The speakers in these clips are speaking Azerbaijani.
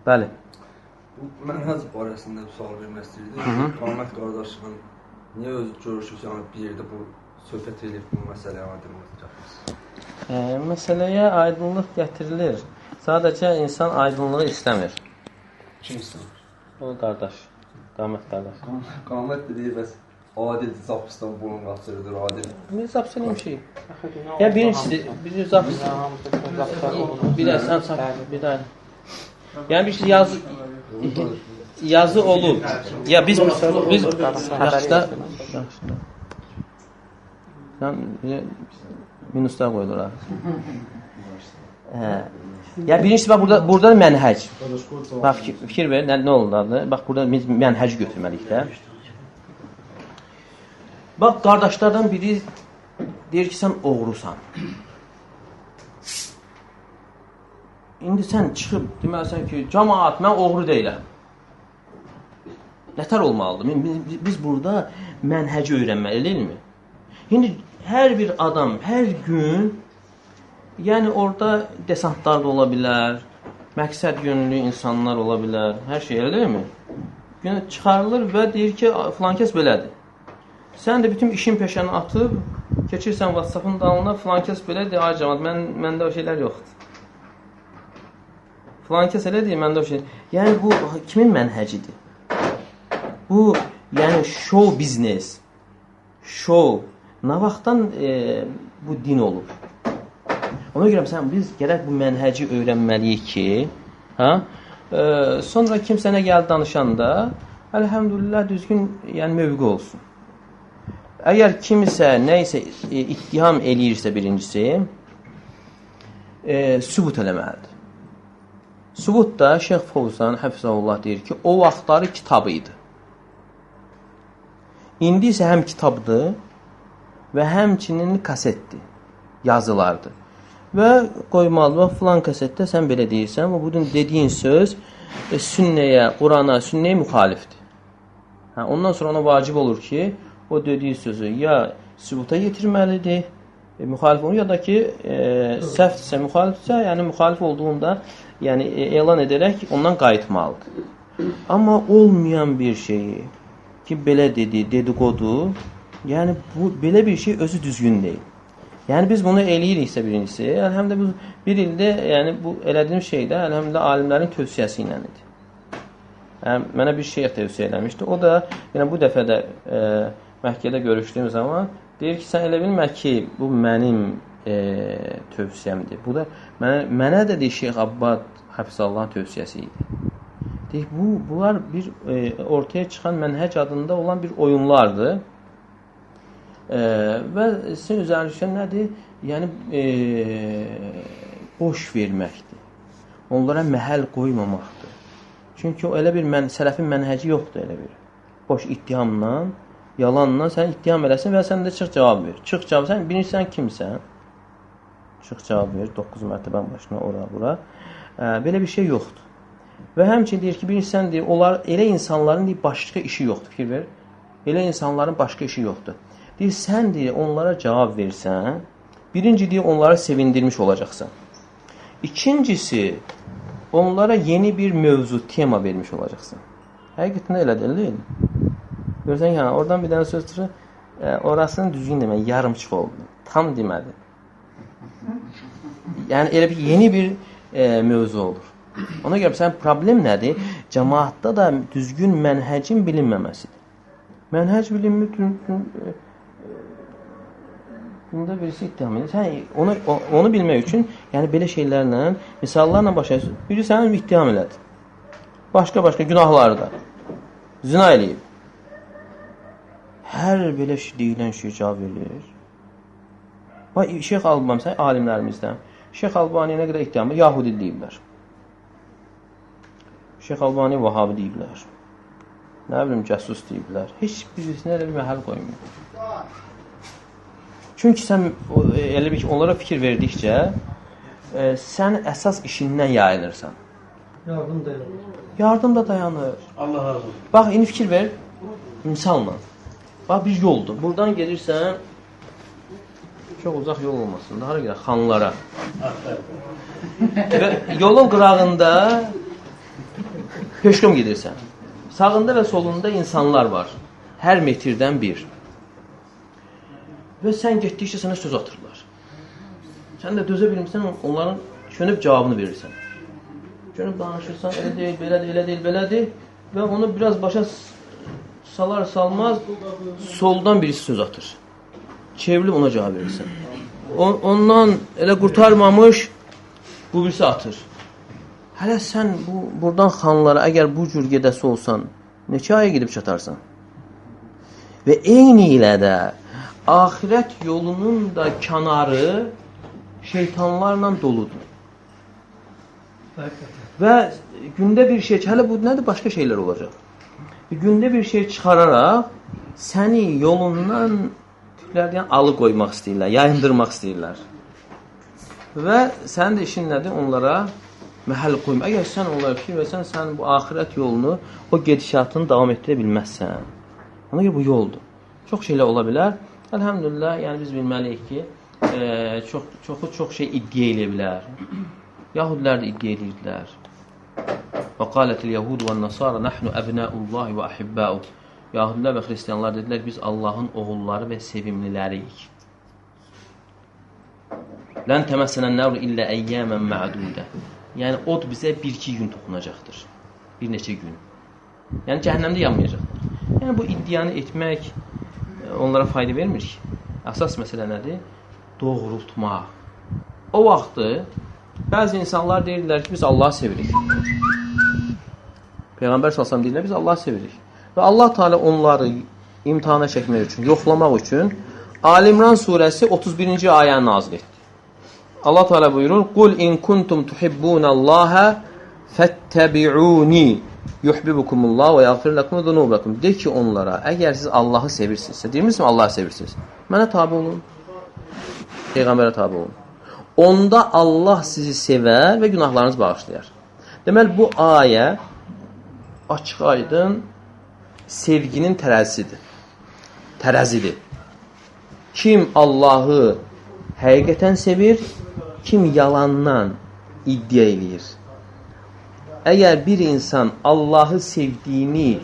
Bəli. Mənhəc barəsində bir sual vermək istəyirdim. Qamət qardaşımın niyə öz görüşü yəni bir yerdə bu söhbət edib bu məsələyə aydınlıq gətirir? Məsələyə aydınlıq gətirilir. Sadəcə insan aydınlığı istəmir. Kim istəmir? O qardaş, Qamət qardaş. Qamət dediyi bəs adil zapistan bunun qaçırıdır, adil. Biz zapis eləmişik. Ya birincisi zapis. Bir də sən bir də. Yəni bir şey yazı olub. Ya biz yaxşıda minusda qoyulur ha. Ya birincisi bax burada mənhəc. Bax fikir ver, nə oldu? Bax burada biz mənhəc götürməliyik də. Bax qardaşlardan biri deyir ki, sən oğrusan. İndi sən çıxıb deməlisən ki, cəmaət mən oğru deyiləm. Nətər olmalıdır? Biz burada mənhəci öyrənməli deyilmi? İndi hər bir adam, hər gün yəni orada desantlar da ola bilər, məqsəd yönlü insanlar ola bilər, hər şey elə deyilmi? Günə çıxarılır və deyir ki, filan kəs belədir. Sən də bütün işin peşəni atıb, keçirsən WhatsApp-ın dalına, filan kəs belədir, ay cəmaət, məndə o şeylər yoxdur. Filan kəs elə deyir, məndə o şey. Yəni bu kimin mənhəcidir? Bu, yəni show biznes, show, nə vaxtdan bu din olur? Ona görə biz gərək bu mənhəci öyrənməliyik ki, sonra kimsə nə gəldi danışanda, əlhəmdülillah düzgün yəni mövqü olsun. Əgər kimisə nəysə ittiham eləyirsə birincisi, sübut eləməlidir. Sübut da Şeyx Fovzan Həfizəhullah deyir ki, o vaxtları kitabı idi. İndi isə həm kitabdır və həmçinin kasetdir, yazılardır. Və qoymalı, və filan kasetdə sən belə deyirsən, və bunun dediyin söz sünnəyə, Qurana, sünnəyə müxalifdir. Ondan sonra ona vacib olur ki, o dediyi sözü ya sübuta yetirməlidir, müxalif olur, ya da ki, səhvdirsə, müxalifdirsə, yəni müxalif olduğunda yəni elan edərək ondan qayıtmalıdır. Amma olmayan bir şeyi ki, belə dedi, dedikodu, yəni belə bir şey özü düzgün deyil. Yəni biz bunu eləyiriksə birincisi, əlhəmdə bu bir ildə, yəni bu elədiyim şeydə əlhəmdə alimlərin tövsiyəsi ilə idi. Yəni, mənə bir şeyh tövsiyə eləmişdi. O da, yəni bu dəfə də Məkkədə görüşdüyüm zaman deyir ki, sən elə bilmə ki, bu mənim tövsiyəmdir. Bu da mənə də deyir Şeyx Abbad Həfizəllahın tövsiyəsi idi. Deyir, bunlar bir ortaya çıxan mənhəc adında olan bir oyunlardır. Və sizin üzərinizdə nədir? Yəni boş verməkdir. Onlara məhəl qoymamaqdır. Çünki o elə bir sələfin mənhəci yoxdur elə bir. Boş ittihamla, yalanla sən ittiham eləsin və sən də çıx cavab ver. Çıx cavab, sən birinci sən kimsən? Çıx cavab ver, 9 mərtəbən başına, ora, bura. Belə bir şey yoxdur. Və həmçinin deyir ki, birinci sən deyir, onlar elə insanların deyir, başqa işi yoxdur, fikir ver. Elə insanların başqa işi yoxdur. Deyir, sən deyir, onlara cavab versən, birinci deyir, onları sevindirmiş olacaqsan. İkincisi, onlara yeni bir mövzu, tema vermiş olacaqsan. Həqiqətində elə deyil. Görürsən, yəni, oradan bir dənə söz çıxır, orasını düzgün demək, yarımçıq oldu. Tam demədi. Yəni, elə bir yeni bir mövzu olur. Ona görə sən problem nədir? Cəmaatda da düzgün mənhəcin bilinməməsidir. Mənhəc bilinmir, bunda birisi ittiham edir. Sən onu bilmək üçün, yəni belə şeylərlə, misallarla başlayırsın. Biri səni ittiham elədi. Başqa günahları da. Zina eləyib. Hər belə deyilən şey cavab verir. Şeyx Albani, sən alimlərimizdən. Şeyx Albaniyə nə qədər ittiham edir? Yahudi deyiblər. Şeyx Albani Vahabi deyiblər. Nə bilim, cəsus deyiblər. Heç birisinə elə bir məhəl qoymuyor. Çünki sən elə bir ki, onlara fikir verdikcə sən əsas işindən yayınırsan. Yardım dayanır. Yardım da dayanır. Allah razı olsun. Bax, indi fikir ver. Misalla. Bax, bir yoldur. Buradan gelirsən, çox uzaq yol olmasın. Hara gedək? Xanlara. Və yolun qırağında Peşkom gedirsən. Sağında və solunda insanlar var. Hər metrdən bir. Və sən getdikcə sənə söz atırlar. Sən də dözə bilmirsən, onların könüb cavabını verirsən. Könüb danışırsan, elə deyil, belədir, elə deyil, belədir. Və onu biraz başa salmaz, soldan birisi söz atır. Çevrilib ona cavab verirsən. Ondan elə qurtarmamış, bu birisi atır. Hələ sən buradan xanlara, əgər bu cür gedəsi olsan, neçə aya gedib çatarsan? Və eyni ilə də axirət yolunun da kənarı şeytanlarla doludur. Və gündə bir şey, hələ bu nədir? Başqa şeylər olacaq. Gündə bir şey çıxararaq səni yolundan tüklərdən alıqoymaq istəyirlər, yayındırmaq istəyirlər. Və sənin də işin nədir? Onlara məhəl qoyma. Əgər sən onlara fikir versən, sən bu axirət yolunu, o gedişatını davam etdirə bilməzsən. Ona görə bu yoldur. Çox şeylər ola bilər. Elhamdülillah, yəni biz bilməliyik ki, çox şey iddia edə bilər. Yahudilər də iddia edirdilər. Və qalətil yəhudu və nəsara nəhnu əbnəullahi və əhibbəu. Yahudilər və xristiyanlar dedilər, biz Allahın oğulları və sevimliləriyik. Lən təməssənən nəvr illə əyyəmən mə'dudə. Yəni, od bizə 1-2 gün toxunacaqdır. Bir neçə gün. Yəni, cəhənnəmdə yanmayacaqdır. Yəni, bu iddianı etmək onlara fayda vermir ki. Əsas məsələ nədir? Doğrultmaq. O vaxtı bəzi insanlar deyirlər ki, biz Allahı sevirik. Peyğəmbər s.ə.v deyirlər, biz Allahı sevirik. Və Allah Teala onları imtihana çəkmək üçün, yoxlamaq üçün Ali-İmran surəsi 31-ci ayəni nazil etdi. Allah Teala buyurur: "Qul in kuntum tuhibbunallaha fattabi'uni yuhibbukumullah ve yaghfir lakum zunubakum." De ki onlara, əgər siz Allahı sevirsinizsə, deyirmisiniz Allahı sevirsiniz? Mənə tabe olun. Peyğəmbərə tabe olun. Onda Allah sizi sevər və günahlarınızı bağışlayar. Deməli bu ayə açıq-aydın sevginin tərəzidir. Kim Allahı həqiqətən sevir, kim yalandan iddia eləyir. Əgər bir insan Allahı sevdiyini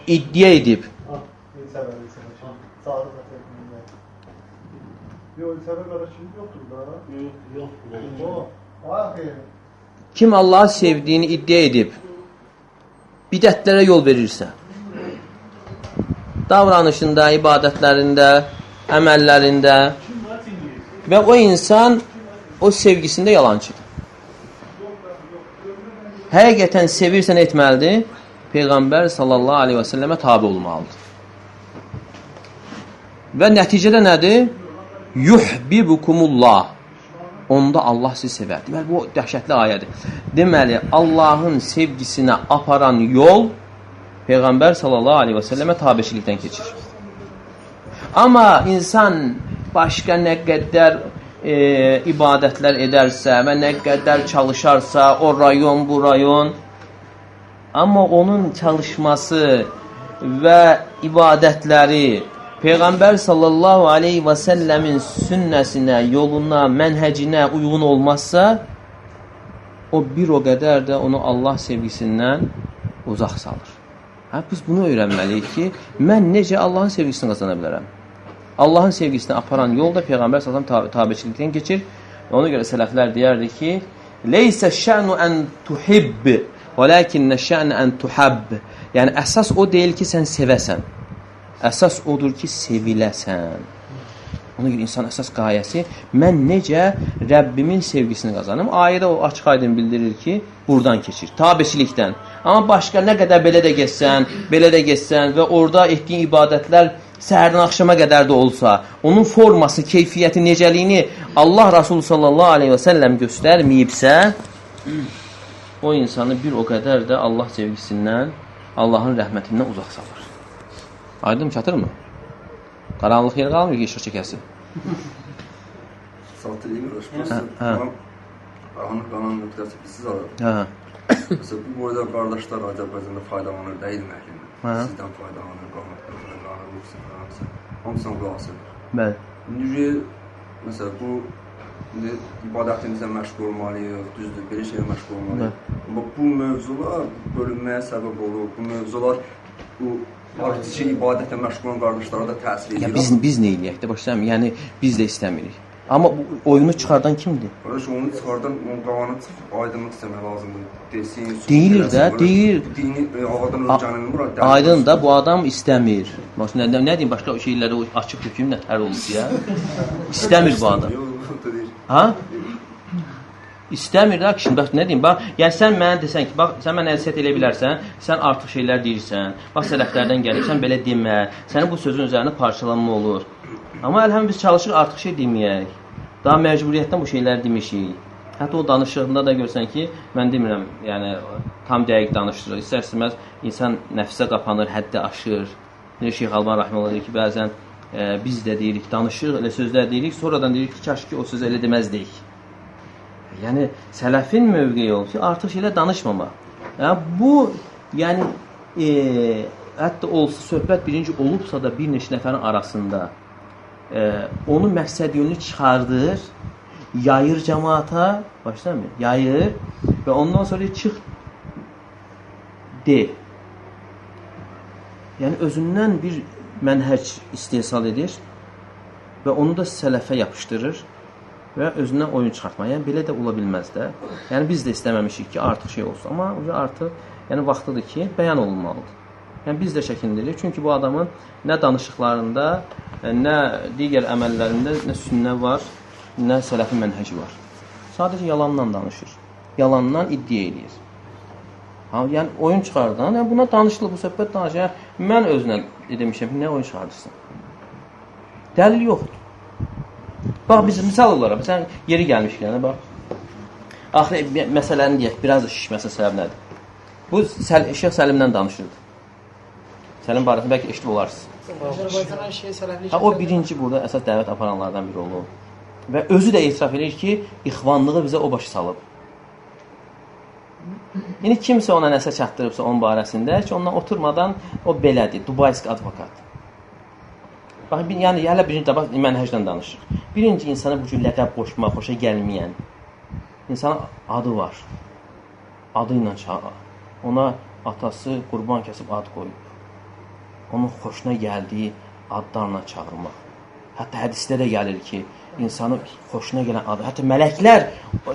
iddia edib, kim Allahı sevdiyini iddia edib, bidətlərə yol verirsə, davranışında, ibadətlərində, əməllərində və o insan o sevgisində yalancıdır. Həqiqətən sevirsən etməlidir, Peyğəmbər sallallahu aleyhi və səlləmə tabi olmalıdır. Və nəticədə nədir? Yuhbibukumullah. Onda Allah sizi sevər. Deməli, bu dəhşətli ayədir. Deməli, Allahın sevgisinə aparan yol Peyğəmbər sallallahu aleyhi və səlləmə tabiçilikdən keçir. Amma insan başqa nə qədər ibadətlər edərsə və nə qədər çalışarsa, o rayon, bu rayon, amma onun çalışması və ibadətləri Peyğəmbər sallallahu aleyhi və səlləmin sünnəsinə, yoluna, mənhəcinə uyğun olmazsa, o bir o qədər də onu Allah sevgisindən uzaq salır. Biz bunu öyrənməliyik ki, mən necə Allahın sevgisini qazana bilərəm? Allahın sevgisini aparan yol da Peyğəmbər sallallahu tabiçilikdən keçir. Ona görə sələflər deyərdi ki, "Leysə şə'nu ən tuhib, velakinnə şə'nu ən tuhab." Yəni əsas o deyil ki, sən sevəsən. Əsas odur ki, seviləsən. Ona görə insan əsas qayəsi mən necə Rəbbimin sevgisini qazanım. Ayədə o açıq-aydın bildirir ki, buradan keçir, tabiçilikdən. Amma başqa nə qədər belə də getsən və orada etdiyin ibadətlər səhərdən axşama qədər də olsa, onun forması, keyfiyyəti, necəliyini Allah Rasulü sallallahu aleyhi və səlləm göstərməyibsə, o insanı bir o qədər də Allah sevgisindən, Allahın rəhmətindən uzaq salır. Aydın çatır mı? Qaranlıq yer qalmır ki, işıq çəkəsin. Saatı iyi uğraşmazsın. Qanan nöqtəsi siz alır. Mesela bu boyda qardaşlar Azərbaycanda faydalanır, dəyilməklə. Sizdən faydalanır, qahmətdən faydalanır, hamısından qulaq asır. Bəli. İndi mesela bu ibadətimizə məşğul olmalıyıq, düzdür, bir şeyə məşğul olmalıyıq. Amma bu mövzular bölünməyə səbəb olur. Bu mövzular bu praktiki ibadətə məşğul olan qardaşlara da təsir edir. Ya biz nə eləyək də başlayaq? Yəni biz də istəmirik. Amma bu oyunu çıxardan kimdir? Qardaş onu çıxardan onun qavanı aydınlıq istəmək lazımdır. Desin. Deyilir də, deyir. Dini ağadan öyrənilmir bura. Aydın da bu adam istəmir. Bax nə deyim başqa şeyləri açıq töküm nə tər olur ya. İstəmir bu adam. Ha? İstəmir də ki, bax nə deyim, bax, yəni sən mənə desən ki, bax, sən mənə nəsihət eləyə bilərsən, sən artıq şeylər deyirsən, bax, sələflərdən gəlirsən, belə demə, sənin bu sözün üzərində parçalanma olur. Amma əlhəm biz çalışırıq artıq şey deməyək, daha məcburiyyətdən bu şeyləri demişik. Hətta o danışığında da görsən ki, mən demirəm, yəni, tam dəqiq danışırıq, istər-istəməz insan nəfsə qapanır, həddi aşır. Şeyx Alban Rəhməllah deyir ki, bəzən biz də deyirik, danışırıq, elə sözlər deyirik, sonradan deyirik ki, kaş ki, o sözü elə deməzdəyik. Yəni, sələfin mövqeyi olub ki, artıq şeylə danışmamaq. Yəni, bu, yəni, hətta olsa, söhbət birinci olubsa da bir neçə nəfərin arasında onu məqsəd yönlü çıxardır, yayır cəmaata, başlamıyor, yayır və ondan sonra çıx, de. Yəni, özündən bir mənhəc istehsal edir və onu da sələfə yapışdırır və özündən oyun çıxartma. Yəni, belə də ola bilməz də. Yəni, biz də istəməmişik ki, artıq şey olsun. Amma artıq, yəni, vaxtıdır ki, bəyan olunmalıdır. Yəni, biz də çəkindiririk. Çünki bu adamın nə danışıqlarında, nə digər əməllərində, nə sünnə var, nə sələfi mənhəci var. Sadəcə yalandan danışır. Yalandan iddia edir. Yəni, oyun çıxardan, yəni, buna danışılır, bu söhbət danışır. Yəni, mən özünə demişəm ki, nə oyun çıxardırsın? Dəlil yoxdur. Bax, biz misal olaraq, sən yeri gəlmişkən, bax. Axı, məsələni deyək, biraz da şişməsə səbəb nədir? Bu, Şeyx Səlimdən danışırdı. Səlim barəsində bəlkə eşitib olarsınız. O birinci burada əsas dəvət aparanlardan biri olub. Və özü də etiraf edir ki, ixvanlığı bizə o başa salıb. Yəni, kimsə ona nəsə çatdırıbsa onun barəsində ki, ondan oturmadan o belədir, Dubaysk advokat. Bax, yəni, hələ birinci bax, mənhəcdən danışır. Birinci insana bu cür ləqəb qoşmaq, xoşa gəlməyən insanın adı var. Adı ilə çağır. Ona atası qurban kəsib ad qoyub. Onun xoşuna gəldiyi adlarla çağırmaq. Hətta hədisdə də gəlir ki, insanı xoşuna gələn adı, hətta mələklər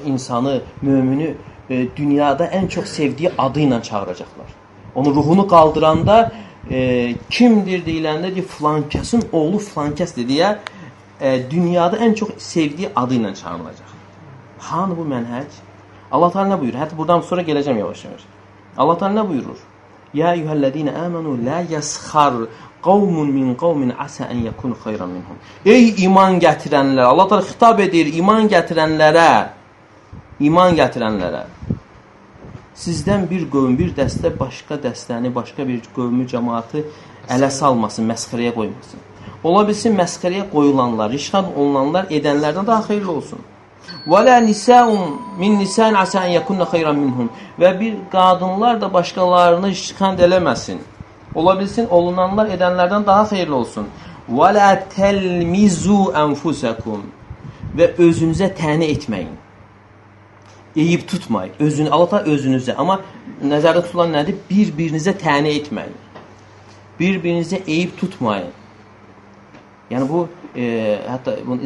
insanı, mömini dünyada ən çox sevdiyi adı ilə çağıracaqlar. Onun ruhunu qaldıranda kimdir deyiləndə deyir, filankəsin oğlu filankəsdir deyə dünyada ən çox sevdiyi adı ilə çağırılacaq. Hanı bu mənhəc? Allah Teala nə buyurur? Hətta buradan sonra gələcəm yavaş-yavaş. Allah Teala nə buyurur? Ya eyyuhellezine amanu la yaskhar qawmun min qawmin asa an yakunu khayran minhum. Ey iman gətirənlər, Allah Teala xitab edir iman gətirənlərə. Sizdən bir qövm, bir dəstə başqa dəstəni, başqa bir qövmü, cəmaatı ələ salmasın, məsxərəyə qoymasın. Ola bilsin məsxərəyə qoyulanlar, rişxad olunanlar edənlərdən daha xeyirli olsun. وَلَا نِسَاءٌ مِنْ نِسَاءٍ عَسَى أَنْ يَكُنَّ خَيْرًا مِنْهُمْ. Və bir qadınlar da başqalarını iştiqand eləməsin. Ola bilsin olunanlar edənlərdən daha xeyirli olsun. وَلَا تَلْمِزُوا أَنْفُسَكُمْ. Və özünüzə təni etməyin. Eyib tutmayın. Allah özünüzə. Amma nəzərdə tutulan nədir? Bir-birinizə təni etməyin. Bir-birinizə eyib tutmayın. Yəni bu, hətta bunun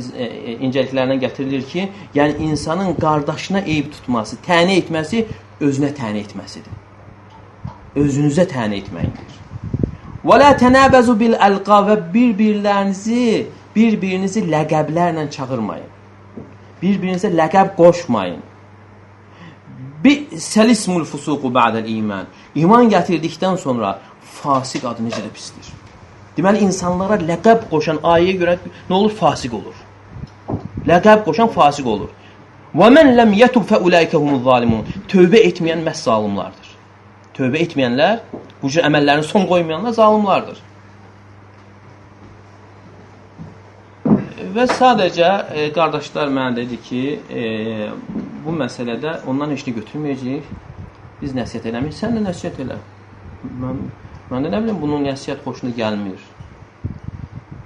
incəliklərindən gətirilir ki, yəni insanın qardaşına eyib tutması, təni etməsi özünə təni etməsidir. Özünüzə təni etməyindir. وَلَا تَنَابَزُوا بِالْأَلْقَى. Və bir-birinizi ləqəblərlə çağırmayın. Bir-birinizə ləqəb qoşmayın. Səlismul fusuqu ba'dəl iman. İman gətirdikdən sonra fasik adı necə də pisdir. Deməli, insanlara ləqəb qoşan ayəyə görə nə olur? Fasik olur. Ləqəb qoşan fasik olur. وَمَنْ لَمْ يَتُبْ فَأُولَٰئِكَ هُمُ الظَّالِمُونَ. Tövbə etməyən məhz zalimlardır. Tövbə etməyənlər, bu cür əməllərini son qoymayanlar zalimlardır. Və sadəcə qardaşlar mənə dedi ki, bu məsələdə ondan heç nə götürməyəcəyik. Biz nəsiyyət eləməyik. Sən də nəsiyyət elə. Mən də nə bilim, bunun nəsiyyət xoşuna gəlmir.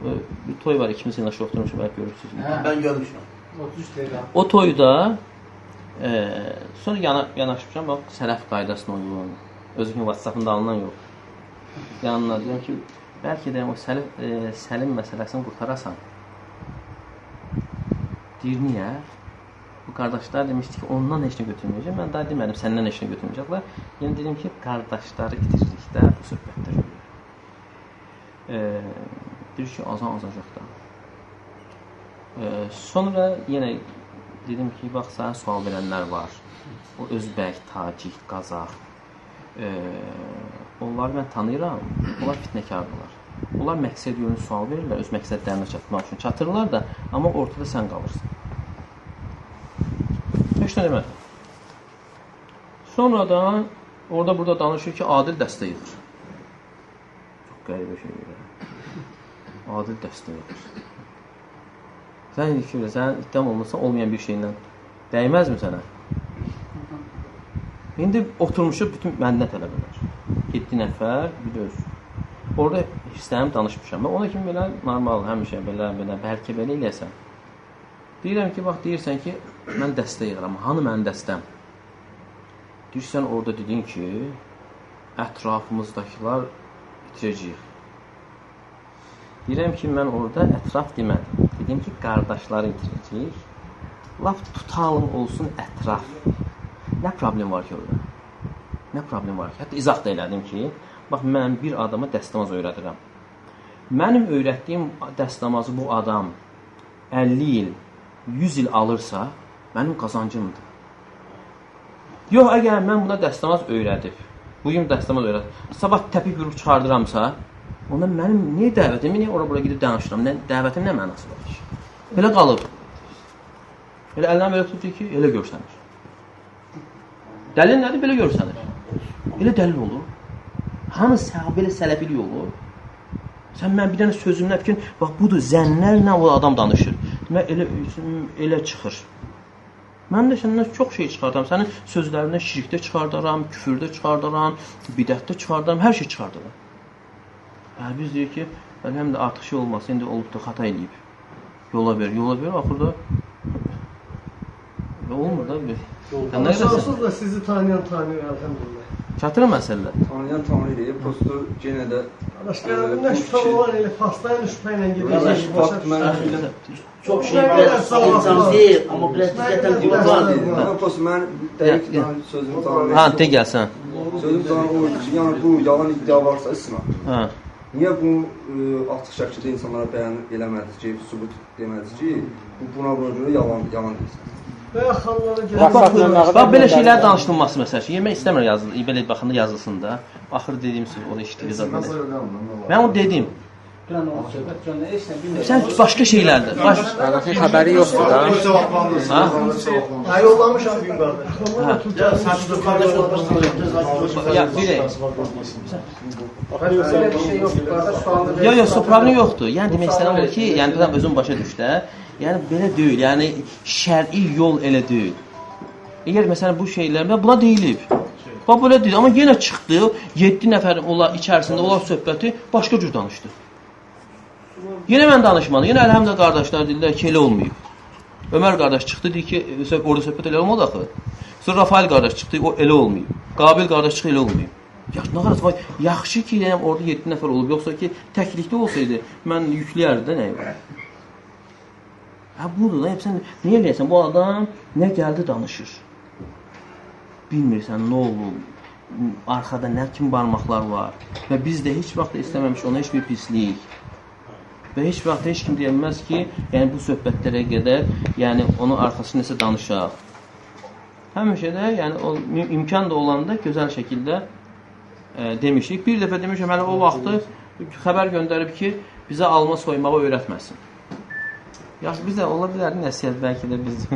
Bir toy var, ikimiz yanaşı oxturmuşum, bəlkə görürsünüz. Ben görmüşüm. 33 lira. O toyda sonra yanaşmışam, bax, sələf qaydasına uyğun. Özünün WhatsApp-ında alınan yox. Yanına deyirəm ki, bəlkə də o səlim məsələsini qurtarasan. Deyir, niyə? Bu qardaşlar demişdi ki, ondan heç nə götürməyəcək. Mən daha demədim, səndən heç nə götürməyəcəklər. Yəni dedim ki, qardaşları itirdikdə bu söhbətlər olur. Deyir ki, azan-azacaq da. Sonra yenə dedim ki, bax, sənə sual verənlər var. O özbək, tacik, qazaq. Onları mən tanıyıram. Onlar fitnəkardırlar. Onlar məqsəd yönlü sual verirlər, öz məqsədlərinə çatmaq üçün çatırlar da, amma ortada sən qalırsan. Heç nə demədim. Sonradan orada burada danışır ki, Adil dəstə yığır. Çox qəribə şey verir. Adil dəstə yığır. Sən ittiham olmasa olmayan bir şeylə dəyməzmi sənə? İndi oturmuşuq bütün məndən tələbələr. 7 nəfər, bir də öz. Orada hisslərim danışmışam. Mən ona kimi belə normal, həmişə belə, bəlkə belə eləyəsən. Deyirəm ki, bax, deyirsən ki, mən dəstə yığıram. Hanı mənim dəstəm? Deyirsən, orada dedin ki, ətrafımızdakılar itirəcəyik. Deyirəm ki, mən orada ətraf demədim. Dedim ki, qardaşları itirəcəyik. Laf tutalım olsun ətraf. Nə problem var ki orada? Nə problem var ki? Hətta izah da elədim ki, bax, mən bir adama dəstəmaz öyrədirəm. Mənim öyrətdiyim dəstəmazı bu adam 50 il, 100 il alırsa, mənim qazancımdır. Yox, əgər mən buna dəstəmaz öyrədib, bugün dəstəmaz öyrədib, sabah təpik vurub çıxardıramsa, onda mənim niyə dəvətim, niyə ora-bura gedib danışıram, dəvətim nə mənası var ki? Belə qalıb. Elə əldən belə tutur ki, elə görsənir. Dəlil nədir? Belə görsənir. Elə dəlil olur. Hanı belə sələfilik olur? Sən mən bir dənə sözümlə fikrin, bax, budur, zənnlərlə o adam danışır. Demək, elə çıxır. Mən də səndən çox şey çıxardaram. Sənin sözlərindən şirkdə çıxardaram, küfürdə çıxardaram, bidətdə çıxardaram, hər şey çıxardaram. Biz deyir ki, həm də artıq şey olmasın, indi olub da xata eləyib. Yola ver, axırda olmur da bir. Sonsuz da sizi tanıyan, əlhəmdülillah. Çatırır məsələlər. Tanıyan tanıyır, prosto yenə də... Qardaşlarımda şübhə olan elə pastayla şübhə ilə Qardaş, fakt mən... Çox şey insan deyil, amma biraz diqqətən qulaqlar. Prosto mən dəqiq sözümü tanıyır. Ha, de gəlsən. Sözüm tanıyır, yəni bu yalan iddia varsa isma. Ha. Niyə bu açıq şəkildə insanlara bəyan eləmədiniz ki, sübut demədiniz ki, buna görə yalan deyirsiniz? Bax, belə şeylər danışılması məsəl üçün. Yemək istəmirəm belə baxanda yazılsın da. Axır dediyim söz, o da işləyir zaten. Mən onu dedim. Sən başqa şeylərdir. Qardaşın xəbəri yoxdur da. Ha? Yollamışam gün qardaş. Ya, bir Yox, problem yoxdur. Yəni demək istəyirəm odur ki, yəni adam özün başa düş də. Yəni belə deyil. Yəni şər'i yol elə deyil. Əgər məsələn bu şeylərdə buna deyilib. Bax belə deyil, amma yenə çıxdı 7 nəfər içərisində olan söhbəti başqa cür danışdı. Yenə mən danışmadım. Yenə əlhəmdə qardaşlar deyirlər ki, elə olmayıb. Ömər qardaş çıxdı, deyir ki, orada söhbət elə olmadı axı. Sonra Rafael qardaş çıxdı, o elə olmayıb. Qabil qardaş çıxdı, elə olmayıb. Yaxşı ki, orada 7 nəfər olub. Yoxsa ki, təklikdə olsaydı, mən yükləyərdi də nəyə var? Budur da, sən niyə eləyəsən? Bu adam nə gəldi danışır. Bilmirsən, nə olub, arxada nə kimi barmaqlar var. Və biz də heç vaxt istəməmiş ona heç bir pislik. Və heç vaxt heç kim deyilməz ki, yəni bu söhbətlərə qədər, yəni onun arxası nəsə danışaq. Həmişə də, yəni imkan da olanda gözəl şəkildə demişik. Bir dəfə demişəm, hələ o vaxtı xəbər göndərib ki, bizə alma soymağı öyrətməsin. Yaxşı, bizə ola bilər nəsiyyət, bəlkə də biz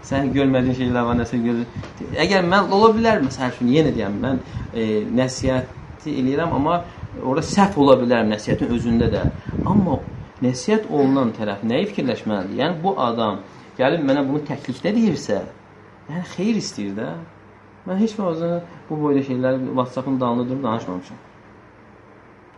sən görmədiyin şeylər var, nəsə görür. Əgər mən ola bilər, məsəl üçün, yenə deyəm, mən nəsiyyəti eləyirəm, amma orada səhv ola bilər nəsiyyətin özündə də. Amma nəsiyyət olunan tərəf nəyi fikirləşməlidir? Yəni, bu adam gəlib mənə bunu təklikdə deyirsə, yəni xeyir istəyir də. Mən heç vaxt bu boyda şeyləri WhatsApp-ın dalında durub danışmamışam.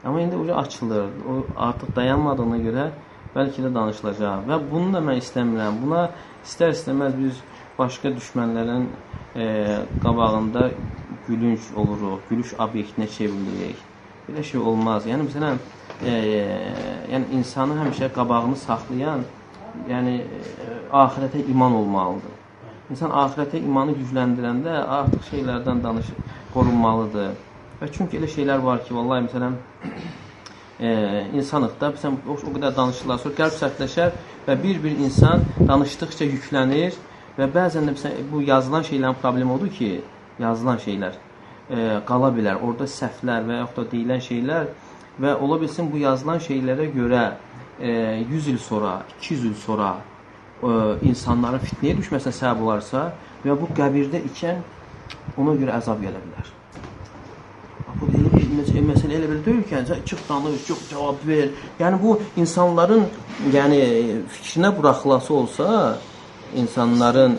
Amma indi uca açılır, o artıq dayanmadığına görə bəlkə də danışılacaq və bunu da mən istəmirəm. Buna istər-istəməz biz başqa düşmənlərin qabağında gülünc oluruq, gülüş obyektinə çevrilik. Belə şey olmaz. Yəni məsələn, yəni insanı həmişə qabağını saxlayan, yəni axirətə iman olmalıdır. İnsan axirətə imanı gücləndirəndə artıq şeylərdən danışıb qorunmalıdır. Və çünki elə şeylər var ki, vallahi məsələn, insanlıqda o qədər danışırlar, sonra qəlb sərtləşər və bir insan danışdıqca yüklənir və bəzən də bu yazılan şeylərin problemi odur ki, yazılan şeylər qala bilər. Orada səhvlər və yaxud da deyilən şeylər və ola bilsin bu yazılan şeylərə görə 100 il sonra, 200 il sonra insanların fitnəyə düşməsinə səbəb olarsa və bu qəbirdə ikən ona görə əzab gələ bilər. Bu məsələ elə belə deyil ki, çıx danış, çox cavab ver. Yəni bu insanların fikrinə buraxılası olsa, insanların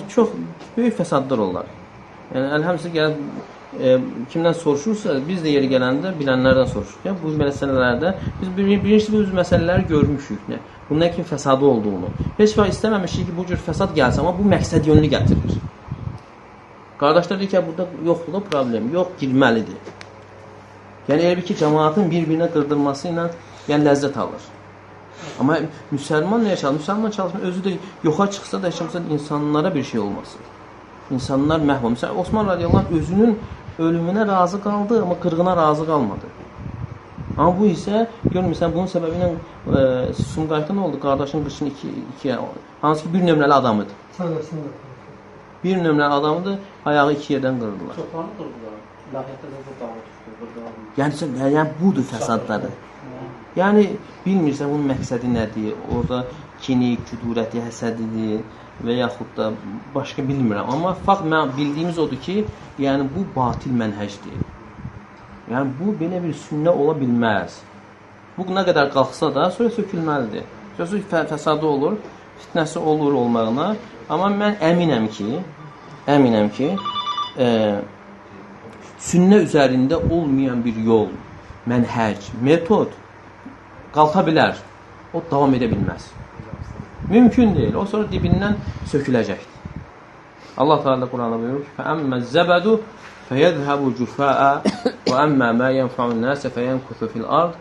çox böyük fəsadlar olar. Yəni əlhəmsə gəlib kimdən soruşursa, biz də yeri gələndə bilənlərdən soruşuruq. Bu məsələlərdə biz birincisi bu məsələləri görmüşük. Bunun kimi fəsadı olduğunu. Heç vaxt istəməmişik ki, bu cür fəsad gəlsin, amma bu məqsəd yönlü gətirir. Qardaşlar deyir ki, burada yoxdur da problem, yox, girməlidir. Yəni elə bir ki, cəmaatın bir-birinə qırdırması ilə ləzzət alır. Amma müsəlman nəyə çalışır? Müsəlman çalışmır, özü də yoxa çıxsa da insanlara bir şey olmasın. İnsanlar məhv olmur. Məsələn, Osman radiyallahu anh özünün ölümünə razı qaldı, amma qırğına razı qalmadı. Amma bu isə, görmürsən, bunun səbəbi ilə Sumqayıtda nə oldu? Qardaşın qışını ikiyə, hansı ki, bir nömrəli adamıdır. Bir nömrəli adamıdır, ayağı iki yerdən qırdılar. Çoxlarını qırdılar. Lahiyyətdə də bu dağı düşdü. Yəni, budur fəsadları. Yəni, bilmirsən, bunun məqsədi nədir? Orada kinik, küdurəti, həsədidir və yaxud da başqa bilmirəm. Amma fakt bildiyimiz odur ki, yəni bu batil mənhəcdir. Yəni bu belə bir sünnə ola bilməz. Bu nə qədər qalxsa da sonra sökülməlidir. Sözü fəsadı olur, fitnəsi olur olmağına. Amma mən əminəm ki, sünnə üzərində olmayan bir yol, mənhəc, metod qalxa bilər. O davam edə bilməz. Mümkün deyil. O sonra dibindən söküləcəkdir. Allah Teala Quranda buyurur ki: "Fəəmmə zəbədu fəyədhəbu cüfəə və əmmə mə yənfəun nəsə fəyənkuthu fil ard."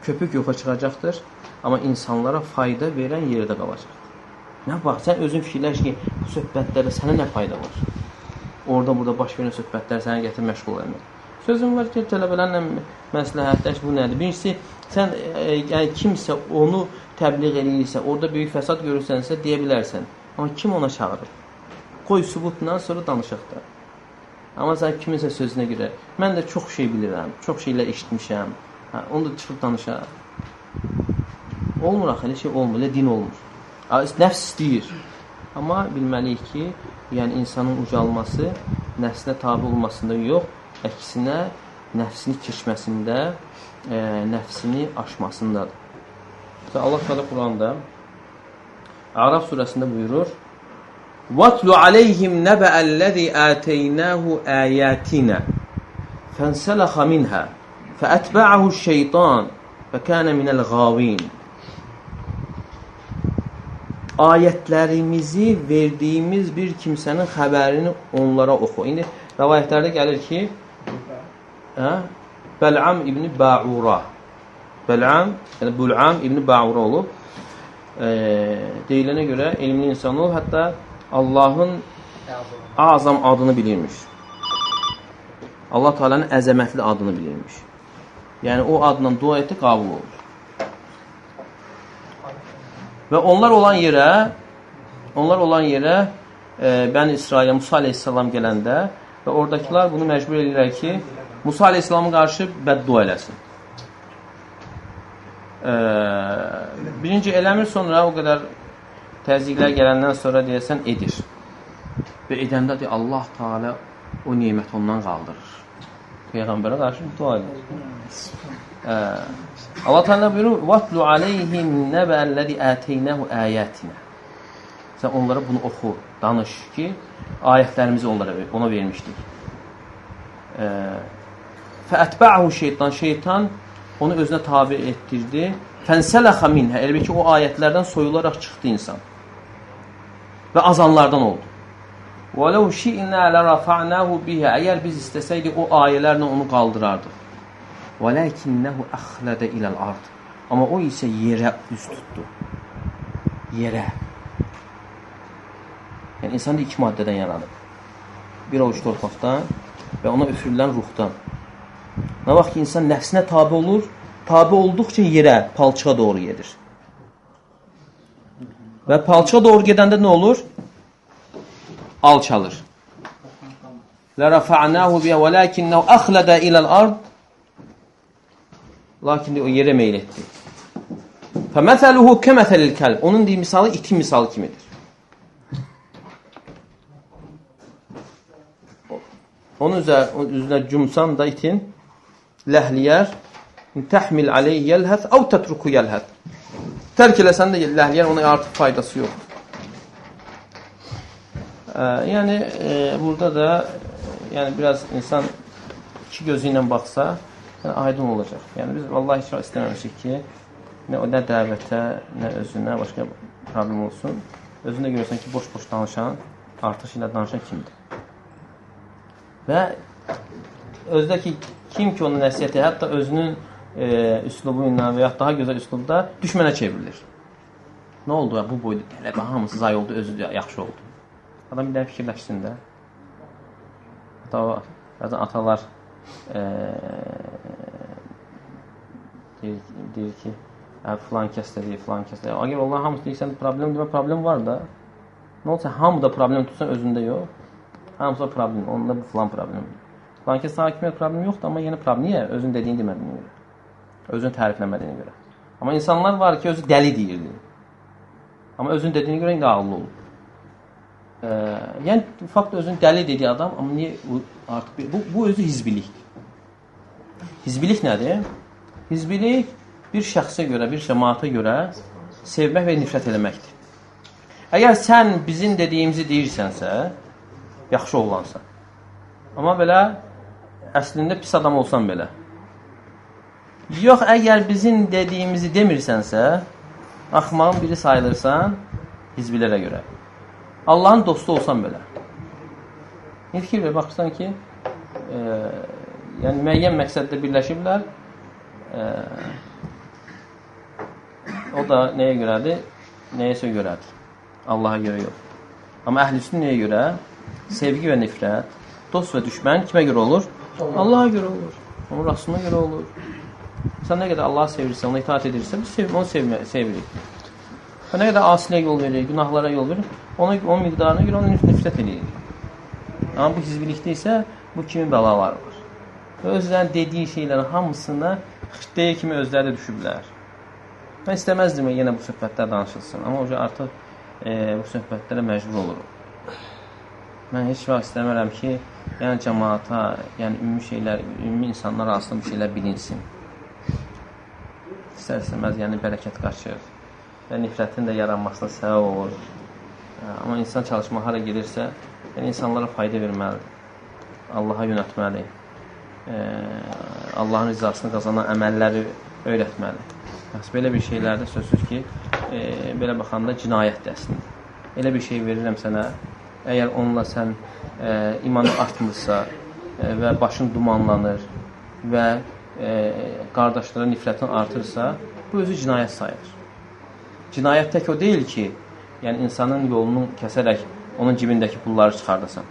Köpük yoxa çıxacaqdır, amma insanlara fayda verən yerdə qalacaqdır. Nə bax, sən özün fikirləş ki, bu söhbətlərdə sənə nə fayda var? Orada-burada baş verən söhbətlər sənə gətir məşğul olmaq. Sözüm var ki, tələbələrlə məsləhətləş, bu nədir? Birincisi, sən kimsə onu təbliğ edirsə, orada böyük fəsad görürsənsə, deyə bilərsən. Amma kim ona çağırır? Qoy sübutla, sonra danışaq da. Amma sən kiminsə sözünə görə, mən də çox şey bilirəm, çox şeylər eşitmişəm, onu da çıxıb danışaq. Olmur axı, elə şey olmur, elə din olmur. Nəfs istəyir. Amma bilməliyik ki, yəni insanın ucalması nəfsinə tabi olmasında yox, əksinə nəfsini keçməsində, nəfsini aşmasındadır. Allah Teala Quranda A'raf surəsində buyurur: "Vatlu aleyhim neba'ellezî âteynâhu âyâtina fenselâha minhâ feetba'ahu'ş-şeytân fekâne minel gâvîn." Ayətlərimizi verdiyimiz bir kimsənin xəbərini onlara oxu. İndi rəvayətlərdə gəlir ki, Bəl'am ibn Ba'ura. Bəl'am, yəni Bül'am ibn Ba'ura olub. Deyilənə görə elmli insan olub, hətta Allahın azam adını bilirmiş. Allah Teala'nın əzəmətli adını bilirmiş. Yəni o adla dua etdi, qabul olur. Və onlar olan yerə Bəni İsrailə Musa aleyhissalam gələndə və oradakılar bunu məcbur edirlər ki, Musa aleyhissalamın qarşı bəddua eləsin. Birinci eləmir, sonra o qədər təzyiqlər gələndən sonra deyəsən edir. Və edəndə deyir, Allah Teala o nimət ondan qaldırır. Peyğəmbərə qarşı dua edir. Allah Teala buyurur: "Vatlu aleyhim neba'ellezî âteynâhu âyâtina." Sən onlara bunu oxu, danış ki, ayətlərimizi ona vermişdik. Fəətba'ahu şeytan, şeytan onu özünə tabi etdirdi. Fənsələxə minhə, elə ki, o ayətlərdən soyularaq çıxdı insan. Və azanlardan oldu. وَلَوْ شِئْنَا لَرَفَعْنَاهُ بِهَا, əgər biz istəsəydik, o ayələrlə onu qaldırardıq. وَلَكِنَّهُ أَخْلَدَ إِلَى الْأَرْضِ, amma o isə yerə üz tutdu. Yerə. Yəni, insan da iki maddədən yaranır. Bir avuç torpaqdan və ona üfürülən ruhdan. Nə vaxt ki, insan nəfsinə tabi olur, tabi olduqca yerə, palçığa doğru gedir. Və palçığa doğru gedəndə nə olur? Alçalır. لَرَفَعْنَاهُ بِهَا وَلَكِنَّهُ أَخْلَدَ إِلَى الْأَرْضِ, lakin o yerə meyl etdi. فَمَثَلُهُ كَمَثَلِ الْكَلْبِ, onun deyə misalı itin misalı kimidir. Onun üzrə cümsan da itin ləhliyər, təhmil aleyh yəlhəth, əv tətruku yəlhəth. Tərk eləsən də ləhliyər, ona artıq faydası yoxdur. Yəni, burada da biraz insan iki gözü ilə baxsa, aydın olacaq. Yəni, biz vallahi heç istəməmişik ki, nə dəvətə, nə özünə başqa problem olsun. Özündə görürsən ki, boş-boş danışan, artıq ilə danışan kimdir? Və özdə ki, kim ki onun nəsiyyəti, hətta özünün üslubu ilə və ya daha gözəl üslubda düşmənə çevrilir. Nə oldu? Bu boyda tələbə, hamısı zay oldu, özü yaxşı oldu. Adam bir də fikirləşsin də. Bəzən atalar deyir ki, filan kəsdə deyir, filan kəsdə. Əgər onların hamısı deyirsən, problem var da. Nə olsa, hamıda problem tutsan, özündə yox. Hamısı problem, onda bu filan problem. Filan kəsdə hakimiyyət problemi yoxdur, amma yeni problem. Niyə? Özün dediyini demədiyinə görə. Özünü tərifləmədiyinə görə. Amma insanlar var ki, özü dəli deyirdi. Amma özün dediyinə görə indi ağıllı olur. Yəni, fakt özün dəli dediyi adam, amma niyə artıq... Bu özü hizbilikdir. Hizbilik nədir? Hizbilik bir şəxsə görə, bir cəmaata görə sevmək və nifrət eləməkdir. Əgər sən bizim dediyimizi deyirsənsə, yaxşı oğlansan. Amma belə, əslində pis adam olsan belə. Yox, əgər bizim dediyimizi demirsənsə, axmağın biri sayılırsan, hizbilərə görə. Allahın dostu olsan belə. Fikir ver, baxırsan ki, yəni müəyyən məqsəddə birləşiblər, o da nəyə görədir? Nəyəsə görədir. Allaha görə yox. Amma əhl-i nəyə görə? Sevgi və nifrət, dost və düşmən kimə görə olur? Allaha görə olur. Onun Rasuluna görə olur. Sən nə qədər Allahı sevirsən, ona itaat edirsən, biz onu sevirik. Və nə qədər asilə yol verir, günahlara yol verir, onun miqdarına görə onu nifrət edir. Amma bu hizbilikdə isə bu kimi bəlalar var. Və özlərin dediyi şeylərin hamısına xütləyə kimi özləri də düşüblər. Mən istəməzdim yenə bu söhbətlər danışılsın, amma artıq bu söhbətlərə məcbur olurum. Mən heç vaxt istəmərəm ki, yəni cəmaata, yəni ümumi insanlar arasında bir şeylər bilinsin. İstər-istəməz, yəni bərəkət qaçır və nifrətin də yaranmasına səbəb olur. Amma insan çalışma hara gedirsə, yəni insanlara fayda verməlidir. Allaha yönətməli. Allahın rizasını qazanan əməlləri öyrətməli. Belə bir şeylərdə sözsüz ki, belə baxanda cinayətdir əslində. Elə bir şey verirəm sənə, əgər onunla sən imanı artmırsa və başın dumanlanır və qardaşlara nifrətin artırsa, bu özü cinayət sayılır. Cinayət tək o deyil ki, yəni insanın yolunu kəsərək onun cibindəki pulları çıxardasan,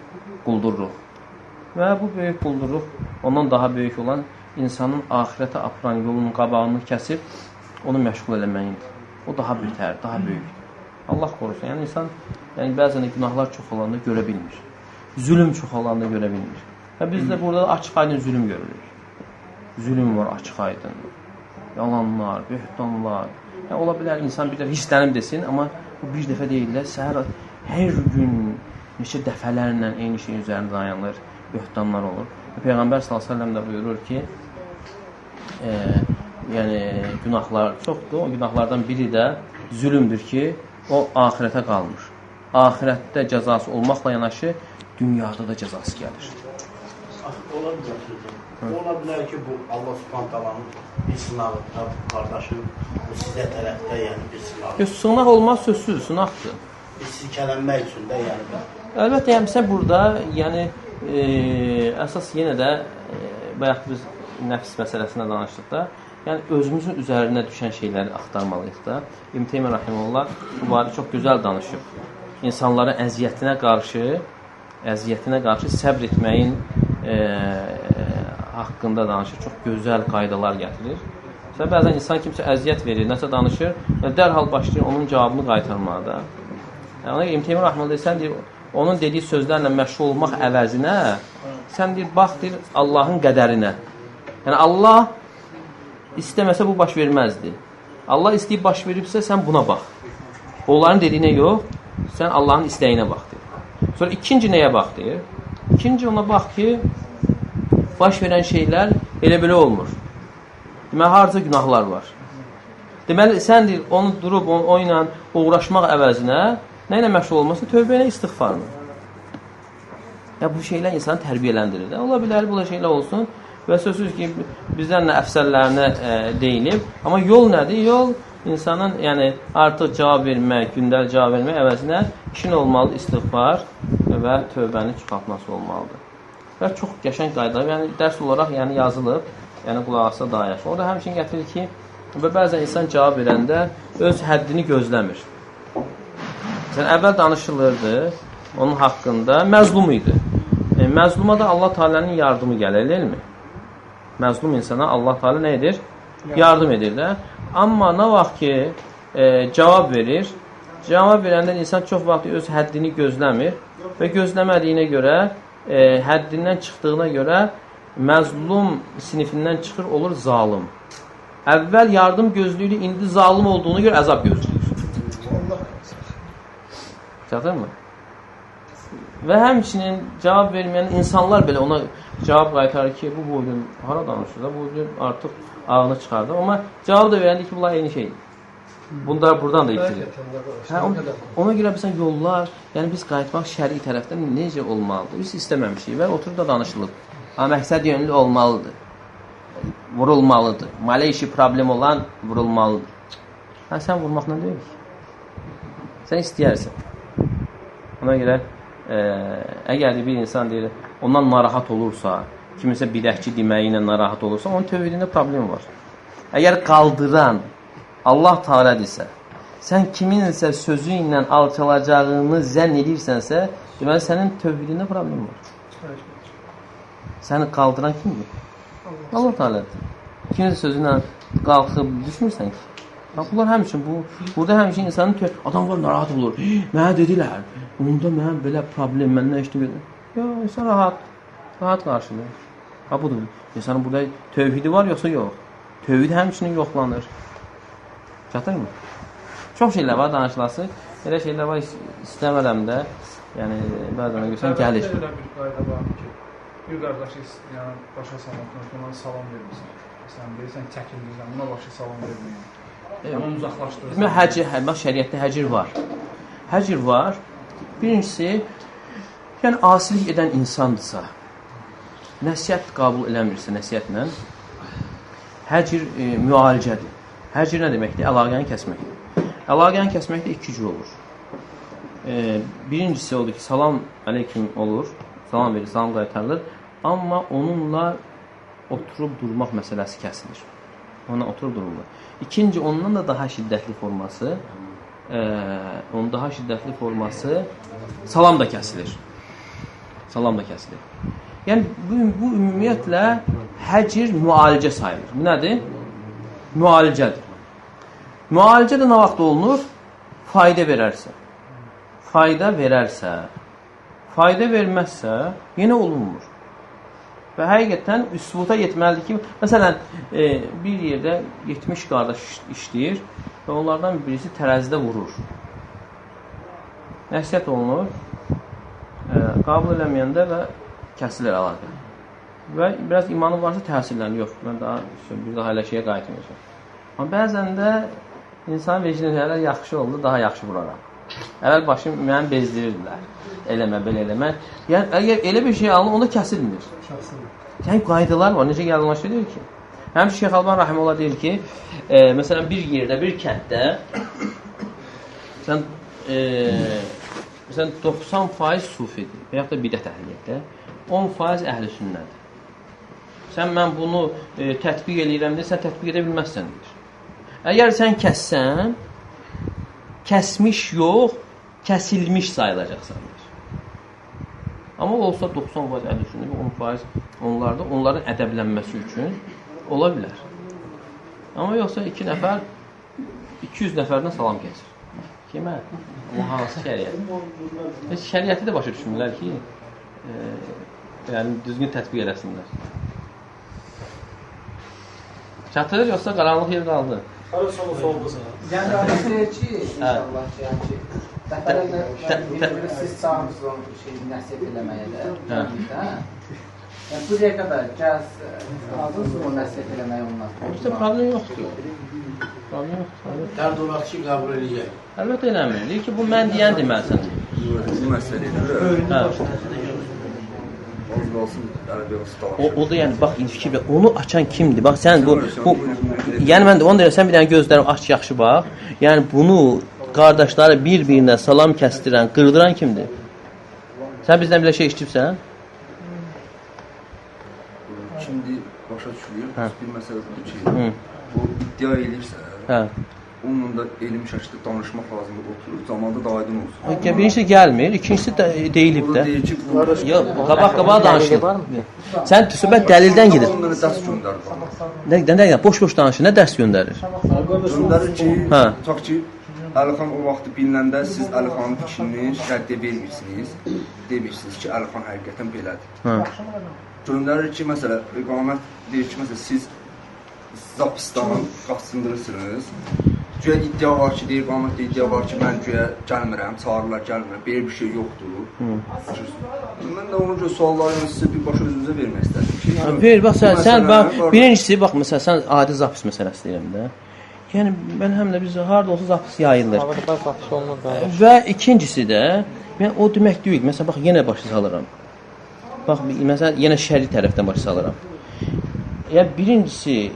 quldurruq. Və bu böyük quldurruq, ondan daha böyük olan insanın ahirətə aparan yolunun qabağını kəsib, onu məşğul eləməyindir. O daha betər, daha böyükdür. Allah qorusun. Yəni insan bəzən günahlar çox olanda görə bilmir. Zülüm çox olanda görə bilmir. Və biz də burada açıq aydın zülüm görürük. Zülüm var açıq aydın. Yalanlar, böhtanlar. Yəni, ola bilər insan bir dəfə hisslənim desin, amma bu bir dəfə deyirlər. Səhər hər gün neçə dəfələrlə eyni şey üzərində dayanır, böhtanlar olur. Peyğəmbər s.ə.v də buyurur ki, yəni günahlar çoxdur. O günahlardan biri də zülümdür ki, o ahirətə qalmır. Ahirətdə cəzası olmaqla yanaşı, dünyada da cəzası gəlir. Ola bilər sözüm. Ola bilər ki, bu Allah Subhanahu taalanın bir sınağı, qardaşım, bu sizə tərəfdə, yəni bir sınağı. Sınaq olmaz, sözsüz, sınaqdır. Bir silkələnmək üçün də, yəni də. Əlbəttə, yəni sən burada, yəni əsas yenə də bayaq biz nəfs məsələsində danışdıq da, yəni özümüzün üzərinə düşən şeyləri axtarmalıyıq da. İbn Teymiyyə rahimehullah bu barədə çox gözəl danışıb. İnsanların əziyyətinə qarşı səbr etməyin haqqında danışır. Çox gözəl qaydalar gətirir. Məsələn, bəzən insan kimsə əziyyət verir, nəsə danışır, dərhal başlayır onun cavabını qaytarmağa da. Yəni, ona görə İbn Teymiyyə rahimehullah sən deyir, onun dediyi sözlərlə məşğul olmaq əvəzinə sən deyir, bax deyir, Allahın qədərinə. Yəni, Allah istəməsə bu baş verməzdi. Allah istəyib baş veribsə, sən buna bax. Onların dediyinə yox, sən Allahın istəyinə bax deyir. Sonra ikinci nəyə bax deyir? İkinci ona bax ki, baş verən şeylər elə-belə olmur. Deməli, harca günahlar var. Deməli, sən deyir, onu durub, o ilə uğraşmaq əvəzinə nə ilə məşğul olmasın? Tövbə ilə istiğfarla. Ya, bu şeylər insanı tərbiyələndirir. Ola bilər, bu şeylər olsun. Və sözsüz ki, bizdən də əfsərlərinə deyilib. Amma yol nədir? Yol insanın yəni, artıq cavab vermək, gündəlik cavab vermək əvəzinə işin olmalı istiğfar və tövbəni çoxaltması olmalıdır. Və çox qəşəng qaydalar, yəni dərs olaraq yəni, yazılıb, yəni qulaq assa daha yaxşı. Orada həmçinin gətirir ki, və bəzən insan cavab verəndə öz həddini gözləmir. Məsələn, əvvəl danışılırdı onun haqqında, məzlum idi. Məzluma da Allah Teala'nın yardımı gəlir, elmi? Məzlum insana Allah Teala nə edir? Yardım edir də. Amma nə vaxt ki, cavab verir, cavab verəndə insan çox vaxt öz həddini gözləmir və gözləmədiyinə görə, həddindən çıxdığına görə məzlum sinifindən çıxır, olur zalim. Əvvəl yardım gözləyir, indi zalim olduğuna görə əzab gözləyir. Çatırmı? Və həmçinin cavab verməyən insanlar belə ona cavab qaytarır ki, bu boyun hara danışır da, bu boyun artıq ağını çıxardı. Amma cavab da verəndə ki, bunlar eyni şeydir. Bunlar buradan da itirir. Ona görə bizə yollar, yəni biz qayıtmaq şəri tərəfdən necə olmalıdır? Biz istəməmişik və oturub da danışılır. Amma məqsəd yönlü olmalıdır. Vurulmalıdır. Maliyyə işi problem olan vurulmalıdır. Sən vurmaqla deyil ki. Sən istəyərsən. Ona görə əgər bir insan deyir, ondan narahat olursa, kiminsə bidətçi deməyi ilə narahat olursa, onun tövhidində problem var. Əgər qaldıran Allah Teala desə, sən kiminsə sözü ilə alçalacağını zənn edirsənsə, deməli sənin tövhidində problem var. Səni qaldıran kimdir? Allah Teala'dır. Kiminsə sözü ilə qalxıb düşmürsən ki. Bunlar həmçin, burada həmçin insanın adamlar narahat olur. Mənə dedilər, onda mənə belə problem, məndən işlədir. Yox, insan rahat qarşılayır. Budur, insanın burada tövhidi var, yoxsa yox. Tövhid həmçinin yoxlanır. Çatırmı? Çox şeylər var, danışılası. Elə şeylər var, istəmərəm də. Yəni, bəzən görsən, gəlir. Elə bir qayda var ki, bir qardaşı yəni, başa salmakla ona salam vermirsən. Sən deyirsən, çəkindirsən, buna başa salam verməyən. Onu uzaqlaşdırırsan. Şəriətdə həcir var. Həcir var. Birincisi, yəni asilik edən insandırsa, nəsiyyət qəbul eləmirsə, nəsiyyətlə, həcir müalicədir. Həcir nə deməkdir? Əlaqəni kəsməkdir. Əlaqəni kəsməkdə iki cür olur. Birincisi odur ki, salam əleykum olur, salam verir, salam qaytarılır, amma onunla oturub durmaq məsələsi kəsilir. Onunla oturub durulur. İkinci, ondan da daha şiddətli forması, salam da kəsilir. Salam da kəsilir. Yəni, bu ümumiyyətlə həcir müalicə sayılır. Bu nədir? Müalicədir. Müalicə də nə vaxt olunur? Fayda verərsə. Fayda verməzsə, yenə olunmur. Və həqiqətən üsbuta yetməlidir ki, məsələn, bir yerdə 70 qardaş işləyir və onlardan birisi tərəzidə vurur. Nəsiyyət olunur, qəbul eləməyəndə və kəsilir əlaqə. Və biraz imanı varsa təsirlənir. Yox, mən bir daha elə şeyə qayıtmayacağım. Amma bəzən də insan vecnələr yaxşı oldu, daha yaxşı vuraram. Əvvəl başım məni bezdirirdilər. Eləmə, belə eləmə. Yəni, əgər elə bir şey alınır, onda kəsilmir. Yəni, qaydalar var. Necə yadınlaşdırır ki? Həmçə Şeyx Alban Rahimullah deyir ki, məsələn, bir yerdə, bir kənddə məsələn, 90% sufidir və yaxud da bidət əhliyyətdə, 10% əhl-i sünnədir. Sən mən bunu tətbiq eləyirəm deyə, sən tətbiq edə bilməzsən deyir. Əgər sən kəssən, kəsmiş yox, kəsilmiş sayılacaqsan deyir. Amma olsa 90% əhl-i sünnə, 10% onlarda, onların ədəblənməsi üçün ola bilər. Amma yoxsa 2 nəfər 200 nəfərdən salam keçir. Kimə? Bu hansı şəriət? Heç şəriəti də başa düşmürlər ki, yəni düzgün tətbiq eləsinlər. Çatır, yoxsa qaranlıq yer qaldı? Harası oldu sana? Yəni, deyir ki, inşallah ki, yəni ki, siz çağırsınız onu nəsib eləməyə də. Yəni, bu dəyə qədər gəz aldınız o nəsib eləməyə ondan. İşte problem yoxdur. Problem yoxdur. Dərd olar ki, qəbul edəcək. Əlbəttə eləmir. Deyir ki, bu mən deyən deməlisən. Bu məsələdir. Az olsun, o da yəni bax fikir ver. Onu açan kimdir? Bax sən bu yəni mən də onu deyirəm, sən bir dənə gözlərim aç yaxşı bax. Yəni bunu qardaşları bir-birinə salam kəsdirən, qırdıran kimdir? Sən bizdən belə şey eşitibsən? Şimdi başa düşülür. Bir məsələ budur ki, bu iddia edirsə, Hə. onunla da elmi şəkildə danışmaq lazımdır, oturur, zamanda da aydın olsun. Birincisi gəlmir, ikincisi də deyilib də. Deyir ki, bu Yox, qabaq-qabağa danışılır. Sən söhbət dəlildən gedir. onlara dərs göndərir bana. Nə boş-boş danışır, nə dərs göndərir? Göndərir ki, Hə. tutaq ki, Əlixan o vaxtı bilinəndə siz Əlixanın fikrini şərtə vermirsiniz. Demirsiniz ki, Əlixan həqiqətən belədir. Hə. Göndərir ki, məsələ, iqamət deyir ki, məsələ, siz zapistan qaçındırırsınız. Güya iddia var ki, deyir, iqamət iddia var ki, mən güya gəlmirəm, çağırırlar, gəlmirəm, belə bir şey yoxdur. Mən də onun görə suallarını sizə birbaşa özünüzə vermək istədim ki, Ver, bax, sən bax, birincisi, bax, məsələn, sən adi zapis məsələsi deyirəm də. Yəni, mən həm də biz harada olsa zapis yayılır. Və ikincisi də, mən o demək deyil, məsələn, bax, yenə başa salıram. Bax, məsələn, yenə şəri tərəfdən başa salıram. Yəni, birincisi,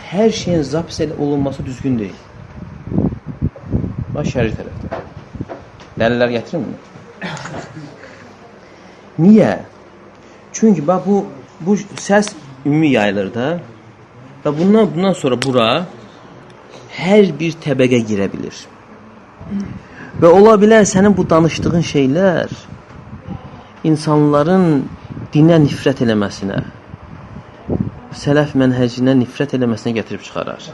hər şeyin zapis olunması düzgün deyil. Bax, şəri tərəfdən. Dəlillər gətirirmi? Niyə? Çünki, bax, bu səs ümumi yayılır da. Və bundan sonra bura hər bir təbəqə girə bilir. Və ola bilər sənin bu danışdığın şeylər insanların dinə nifrət eləməsinə, sələf mənhəcinə nifrət eləməsinə gətirib çıxarar.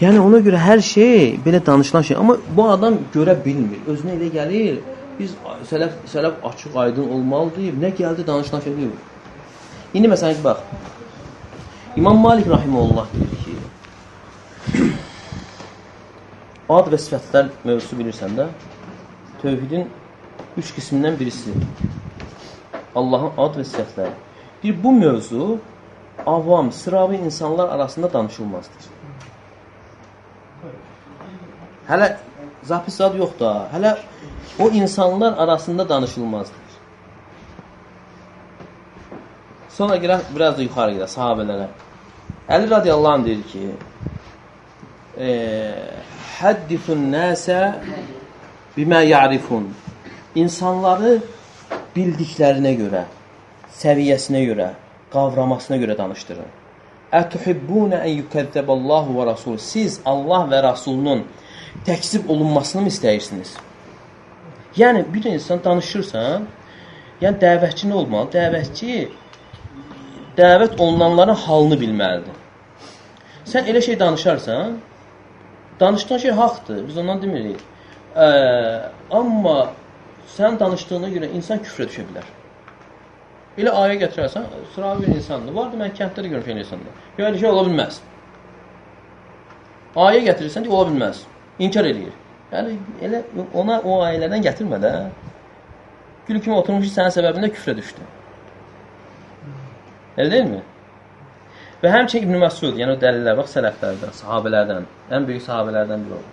Yəni ona görə hər şey belə danışılan şey. Amma bu adam görə bilmir. Özünə elə gəlir, biz sələf açıq, aydın olmalı deyib, nə gəldi danışılan şey deyib. İndi məsələn ki, bax, İmam Malik Rahimullah deyir ki, ad və sifətlər mövzusu bilirsən də, tövhidin 3 qismindən birisi. Allahın ad və sifətləri. Bir, bu mövzu avam, sıravi insanlar arasında danışılmazdır. Hələ zapis zad yox da, hələ o insanlar arasında danışılmazdır. Sonra biraz da yuxarı gider, sahabelərə. Əli radiyallahu anh deyir ki, Həddifun nəsə bimə ya'rifun. İnsanları bildiklərinə görə, səviyyəsinə görə, qavramasına görə danışdırın. Ətuhibbunə ən yukəzzəbəllahu və rasul. Siz Allah və Rasulunun təkzib olunmasını mı istəyirsiniz? Yəni, bir insan danışırsan, yəni dəvətçi nə olmalı? Dəvətçi dəvət olunanların halını bilməlidir. Sən elə şey danışarsan, danışdığın şey haqdır, biz ondan demirik. Amma sən danışdığına görə insan küfrə düşə bilər. Elə ayə gətirərsən, sıravi bir insandır. Vardı, mən kənddə də görmüşəm elə insandır. Yox, elə şey ola bilməz. Ayə gətirirsən, ola bilməz. İnkar eləyir. Yəni, elə ona o ayələrdən gətirmə də. Gül kimi oturmuş sənin səbəbində küfrə düşdü. Elə deyilmi? Və həmçinin İbn Məsud, yəni o dəlillər, bax, sələflərdən, sahabələrdən, ən böyük sahabələrdən biri olur.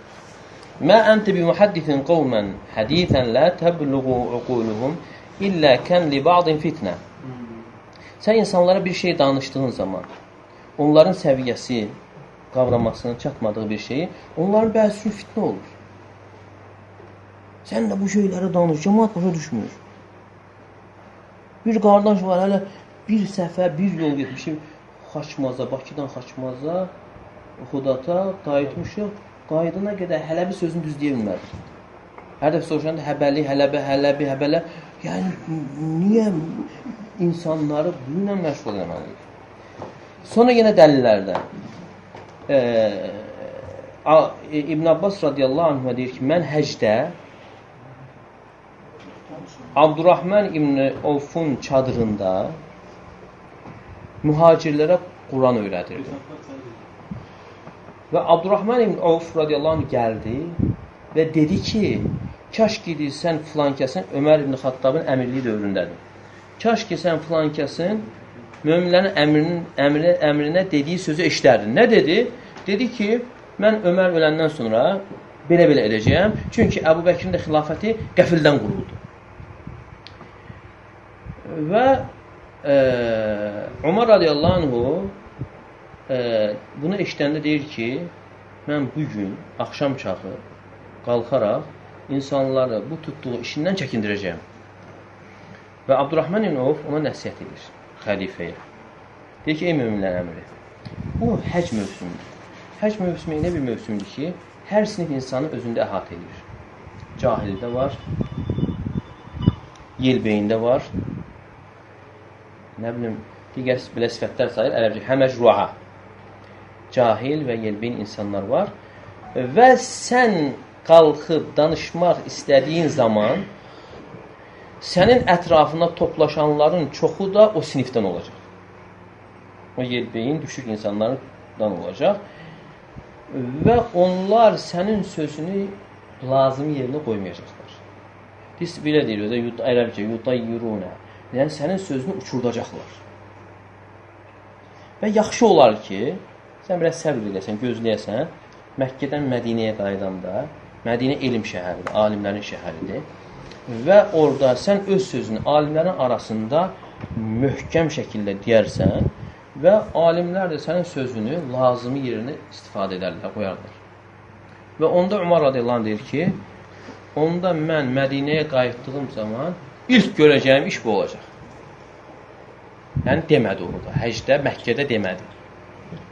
Mə ente bi muhaddisin qavmen hadithan la tabluğu uquluhum illa kan li ba'din fitnə. Sən insanlara bir şey danışdığın zaman, onların səviyyəsi, qavramasının çatmadığı bir şeyi, onların bəzi üçün fitnə olur. Sən də bu şeyləri danış, cəmaat başa düşmür. Bir qardaş var, hələ bir səfər, bir yol getmişim, Xaçmaza, Bakıdan Xaçmaza, Xudata qayıtmışıq. Qayıdına qədər hələbi sözünü düz deyə bilmədik. Hər dəfə soruşanda həbəli, hələbə, hələbi, həbələ. Yəni, niyə insanları bununla məşğul eləməliyik? Sonra yenə dəlillərdən. İbn Abbas radiyallahu anh deyir ki, mən həcdə Abdurrahman İbn Avfun çadırında mühacirlərə Quran öyrədirdi. Və Abdurrahman İbn Avf radiyallahu anh gəldi və dedi ki, kaş ki sən filan kəsin Ömər İbn Xattabın əmirliyi dövründədir. Kaş ki sən filan kəsin möminlərin əmrinə dediyi sözü eşidərdin. Nə dedi? Dedi ki, mən Ömər öləndən sonra belə-belə edəcəyəm. Çünki Əbu Bəkirin də xilafəti qəfildən quruldu. Və Ömər radiyallahu anhu bunu eşidəndə deyir ki, mən bugün axşam çağı qalxaraq insanları bu tutduğu işindən çəkindirəcəyəm. Və Abdurrahman ibn Avf ona nəsihət edir xəlifəyə. Deyir ki, ey möminlər əmri, bu həc mövsümüdür. Həc mövsümü elə bir mövsümdür ki, hər sinif insanı özündə əhatə edir. Cahildə var, yelbeyində var, nə bilim, digər belə sifətlər sayır, ərəbcə həməcruha. Cahil və yelbeyin insanlar var və sən qalxıb danışmaq istədiyin zaman sənin ətrafına toplaşanların çoxu da o sinifdən olacaq. O yelbeyin, düşük insanlardan olacaq və onlar sənin sözünü lazım yerinə qoymayacaqlar. Biz belə deyirik, ərəbcə yudayyirunə, yəni sənin sözünü uçurdacaqlar. Və yaxşı olar ki, sən biraz səbr edəsən, gözləyəsən, Məkkədən Mədinəyə qaydanda, Mədinə elm şəhəridir, alimlərin şəhəridir və orada sən öz sözünü alimlərin arasında möhkəm şəkildə deyərsən və alimlər də sənin sözünü lazımi yerinə istifadə edərlər, qoyarlar. Və onda Umar radiyallahu anh deyir ki, onda mən Mədinəyə qayıtdığım zaman ilk görəcəyim iş bu olacaq. Yəni demədi orada, həcdə, Məkkədə demədi.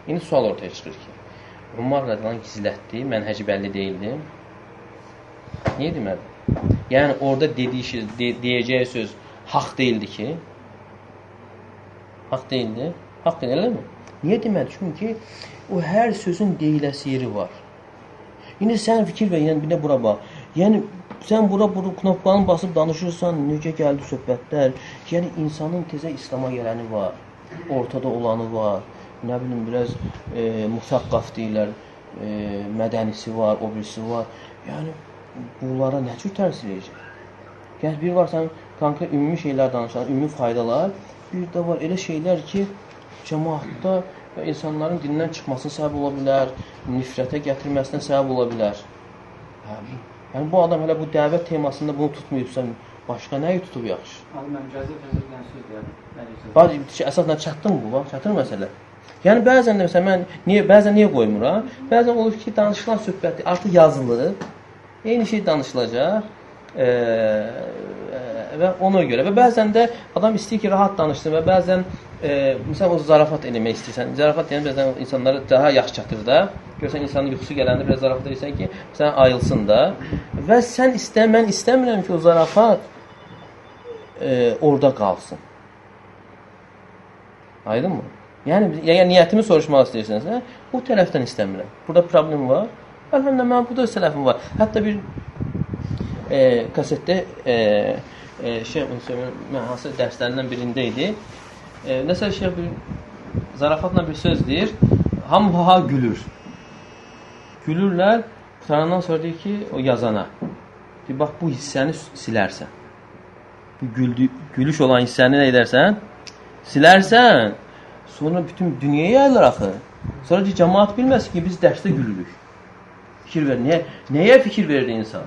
İndi sual ortaya çıxır ki, Umar radiyallahu anh gizlətdi, mən həcə bəlli deyildim. Niyə demədi? Yəni orada deyəcəyi söz haqq deyildi ki, haqq deyildi, haqq deyil, eləmi? Niyə demədi? Çünki o hər sözün deyiləsi yeri var. İndi sən fikir ver, yəni bir də bura bax. Yəni sən bura knopkanı basıb danışırsan, necə gəldi söhbətlər. Yəni insanın tezə İslam'a gələni var, ortada olanı var. Nə bilim, biraz musaqqaf deyirlər, mədənisi var, o birisi var. Yəni, bunlara nə cür tərsir edəcək? Yəni, bir var, sən konkret ümumi şeylər danışan, ümumi faydalar, bir də var elə şeylər ki, cəmaatda və insanların dinindən çıxmasına səbəb ola bilər, nifrətə gətirməsinə səbəb ola bilər. Yəni, bu adam hələ bu dəvət temasında bunu tutmayıbsa, başqa nəyi tutub yaxşı? Mən gözlə-gözlə söz deyərdim. Əsasla çatdı mı bu? Çatır məsələ. Yəni, bəzən də məsələn, bəzən niyə qoymuram? Bəzən olur ki, danışılan söhbəti artıq yazılıb, eyni şey danışılacaq və ona görə. Və bəzən də adam istəyir ki, rahat danışsın və bəzən, məsələn, o zarafat eləmək istəyirsən. Zarafat deyən, bəzən insanlara daha yaxşı çatır da. Görsən, insanın yuxusu gələndə biraz zarafat edirsən ki, məsələn, ayılsın da. Və sən mən istəmirəm ki, o zarafat orada qalsın. Aydın mı? Yəni, niyyətimi soruşmaq istəyirsənsə, o tərəfdən istəmirəm. Burada problem var. Əlbəttə, mən burada öz tərəfim var. Hətta bir kasetdə mən hansı dərslərindən birində idi. Nəsə bir zarafatla bir söz deyir. Hamha gülür. Gülürlər. Qutarandan sonra deyir ki, o yazana. Deyir, bax, bu hissəni silərsən. Bu gülüş olan hissəni nə edərsən? Silərsən. Sonra bütün dünyaya yayılır axı. Sonra cəmaat bilməsin ki, biz dərsdə gülürük. fikir ver. Nəyə fikir verdi insan?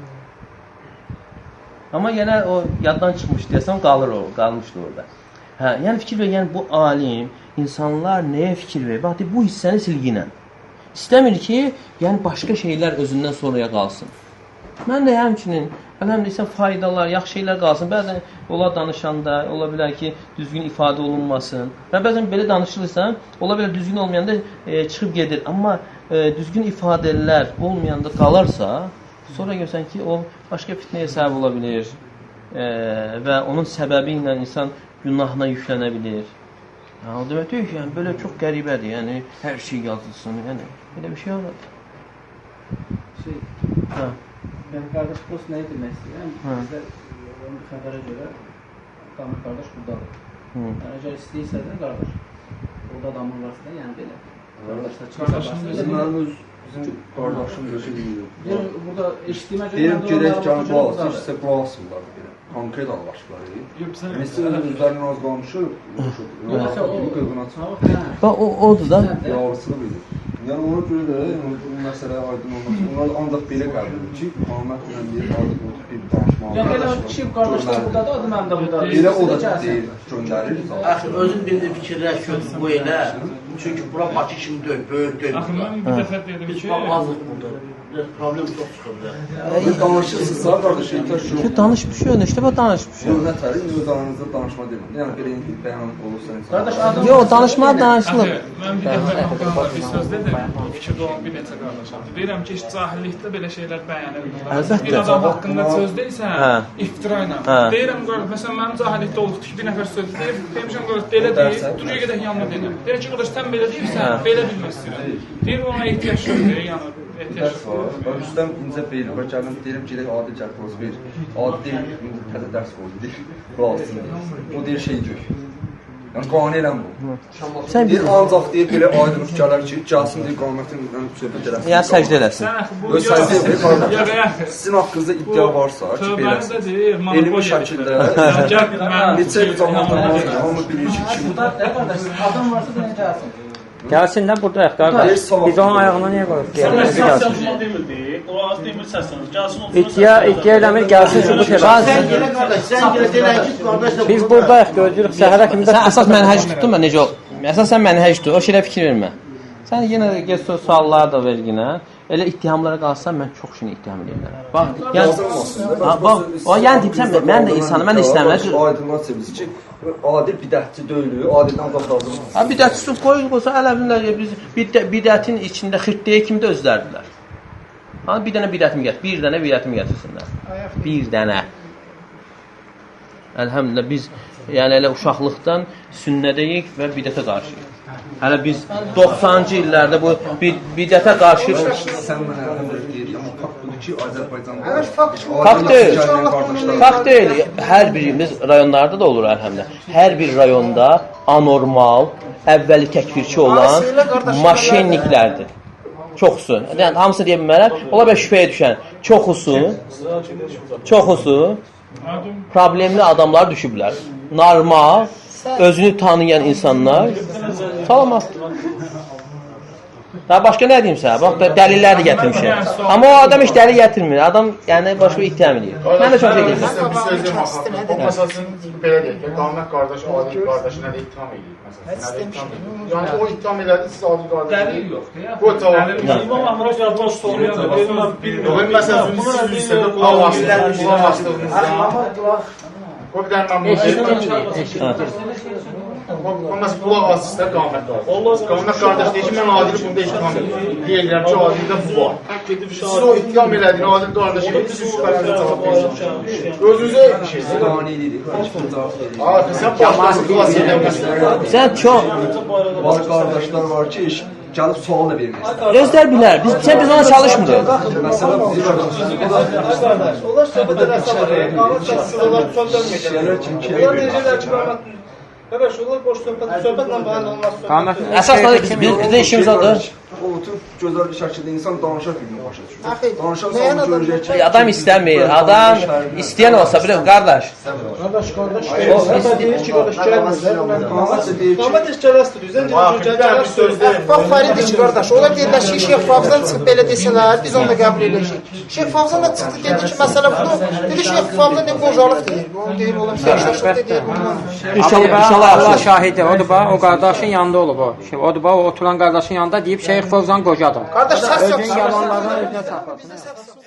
Amma yenə o yaddan çıxmış deyəsən qalmışdı orada. Hə, yəni fikir ver, yəni bu alim insanlar nəyə fikir verir? Bax, bu hissəni silginən. İstəmir ki, yəni başqa şeylər özündən sonraya qalsın. Mən də həmçinin, əlhamdülillah faydalar, yaxşı şeylər qalsın. Bəzən ola danışanda, ola bilər ki, düzgün ifadə olunmasın. Və bəzən belə danışılırsa, ola bilər düzgün olmayanda çıxıb gedir. Amma düzgün ifadələr olmayanda qalarsa, sonra görsən ki, o başqa fitnəyə səbəb ola bilir və onun səbəbi ilə insan günahına yüklənə bilir. O demək deyir ki, yəni, belə çox qəribədir, yəni hər şey yazılsın, yəni belə bir şey olmadı. Ben kardeş post ne demək istəyirəm? Bizdə onun xəbərə görə Damır qardaş buradadır. Yəni, əgər istəyirsən qardaş, orada damır varsa, yəni belə. Bizim qardaşım da şey deyir. Burada eşitdiyimə görə... Deyim gerək canı bağlasın, sizə qulaq asırlar belə. Konkret anlaşıqlar. Mesela özlərinin az qalmışı, Odur da. Yavrısını bilir. Yəni ona görə də bu məsələ aydın olması, onlar ancaq belə qəbul edir ki, Muhammed bir adı oturup bir danışmalı. Yəni belə kim qardaşlar buradadır, adı mənim də buradadır. Elə o da deyir, göndərir. Axı özün bir fikirləş bu elə. Çünki bura Bakı kimi deyil, böyük deyil. Axı mən bir dəfə dedim ki, azlıq burada. Problem çox çıxırdı. Bir danışırsınızsa, qardaş, ehtiyac yox. Danışmışıq, işte bu danışmışıq. Yox, nətəri, öz aranızda danışma demir. Yəni belə bəyan olursa insan. Qardaş, adam... Yox, danışma danışılır. Mən bir dəfə bir söz dedim, fikirdə olan bir neçə qardaşam. Deyirəm ki, cahillikdə belə şeylər bəyan edilir. Əlbəttə. Bir adam haqqında söz deyilsən, iftira ilə. Deyirəm, qardaş, məsələn, mənim cahillikdə olubdur ki, bir nəfər söz deyir, demişəm, qardaş, belə deyir, duruya gedək yanına deyirəm. Deyir ki, qardaş, sən belə deyirsən, belə bilmək istəyirəm. Deyir, ona ehtiyac yoxdur, yəni. Dərs var. Rüstəm incə beyli var. Gəlin deyirəm gedək adi cərtəz bir. Adi deyil, təzə dərs qoydu deyir. Qalsın deyir. O deyir şey deyir. Yəni qane eləm bu. Deyir ancaq deyir belə aydınlıq gələr ki, gəlsin deyir qamətin söhbət eləsin. Yəni səcdə eləsin. Öz səcdə eləsin. Sizin haqqınızda iddia varsa ki, beləsin. Elmi şəkildə neçə bir zamandan hamı bilir ki, kim. Adam varsa da necə gəlsin? Gəlsin də buradayıq qardaş. Biz onun ayağına niyə qoyuq? İddia eləmir, gəlsin sübut eləsin. Biz buradayıq, gözləyirik. Səhərə kimi də... Sən əsas mənhəc tutdun mu? Necə ol? Əsas sən mənhəc tut, o şeylə fikir vermə. Sən yenə də gəl suallar da ver yenə. Elə ittihamlara qalsan, mən çox şeyini ittiham edirəm. Bax, yəni deyibsən, mən də insanım, mən də istəmirəm. Aydınlar çevirsin ki, adil bidətçi deyil, adildən uzaqlaşdırılır. Bidətçisi qoysa, əl-əvvəllər biz bidətin içində xirtliyə kimi də özlərdilər. Bir dənə bidətimi gətir, bir dənə bidətimi gətirsinlər. Bir dənə. Əlhəmdülillah, biz yəni elə uşaqlıqdan sünnədəyik və bidətə qarşıyıq. Hələ biz 90-cı illərdə bu bidətə qarşı... Sən mənə əmr deyir, amma fakt budur ki, Azərbaycanda... Fakt deyil. Hər birimiz rayonlarda da olur əlhəmdülillah. Hər bir rayonda anormal, əvvəli təkfirçi olan maşenniklərdir. Çoxusu. Yəni, hamısı deyə bilmərəm. Ola bilər şübhəyə düşən. Çoxusu problemli adamlar düşüblər. Normal, özünü tanıyan insanlar salamatdır. Daha başqa nə deyim sənə? Bax, dəlillər də gətirmişəm. Amma o adam heç dəlil gətirmir. Adam, yəni, başqa ittiham edir. Mən də çox şey deyim. Bir söz deyim, o məsələsini belə deyək ki, Qamət qardaş, Adil qardaşına da ittiham edir. Yəni, o ittiham elədi, siz Adil qardaşına... Dəlil yoxdur, ya. Bu cavab. İmam Amra qardaş soruyor da, benim məsələsini siz üstədə qulaq asdığınızda... O bir dənə mən Ondan qulaq asısında Qamət qardaş. Qamət qardaş deyir ki, mən Adili bunda ittiham edirəm. Deyirəm ki, Adildə bu var. Siz o ittiham elədiyini Adil qardaş edir, siz şübhələrinizə cavab verirsiniz. Özünüzə bir şey. Qane edirik, cavab veririk. Sən başqası qulaq edirsən. Sən çox... Var qardaşlar var ki, gəlib sual da vermək. Gözlər bilər. Biz ona çalışmırıq. Məsələn, Onlar söhbət edərsə var. Qamət çatsız onlar söndürməyəcəklər. Onlar deyəcəklər ki, Qardaş, onlar boş söhbətlə bəyan olmaz. Əsas da bizdə işimiz adır. o bütün gözəl bir şəkildə insan danışar filmi başa düşür. Axı, Danışan müəyyən zaman adam- görəcək ki, Adam istəmir. Adam istəyən olsa bilir qardaş. Qardaş, hətta deyir ki, qardaş gəlmir. Qamət də deyir ki, Qamət heç gələsdir, düzən gəlir sözdə. Bax Farid ki, qardaş, onlar deyirlər ki, Şeyx Favzan çıxıb belə desələr, biz onu da qəbul edəcəyik. Şeyx Favzan da çıxdı, dedi ki, məsələ budur. Dedi Şeyx Favzan ne qocalıq deyir. Onu deyir, oğlum, yaşlaşıq deyir. İnşallah Allah şahiddir. Odur bax, o qardaşın yanında olub o. Odur bax, o oturan qardaşın yanında deyib Şeyx Fovzan qocadır. Qardaş, səs Özünün yoxsa. yalanlarını özünə saxlasın.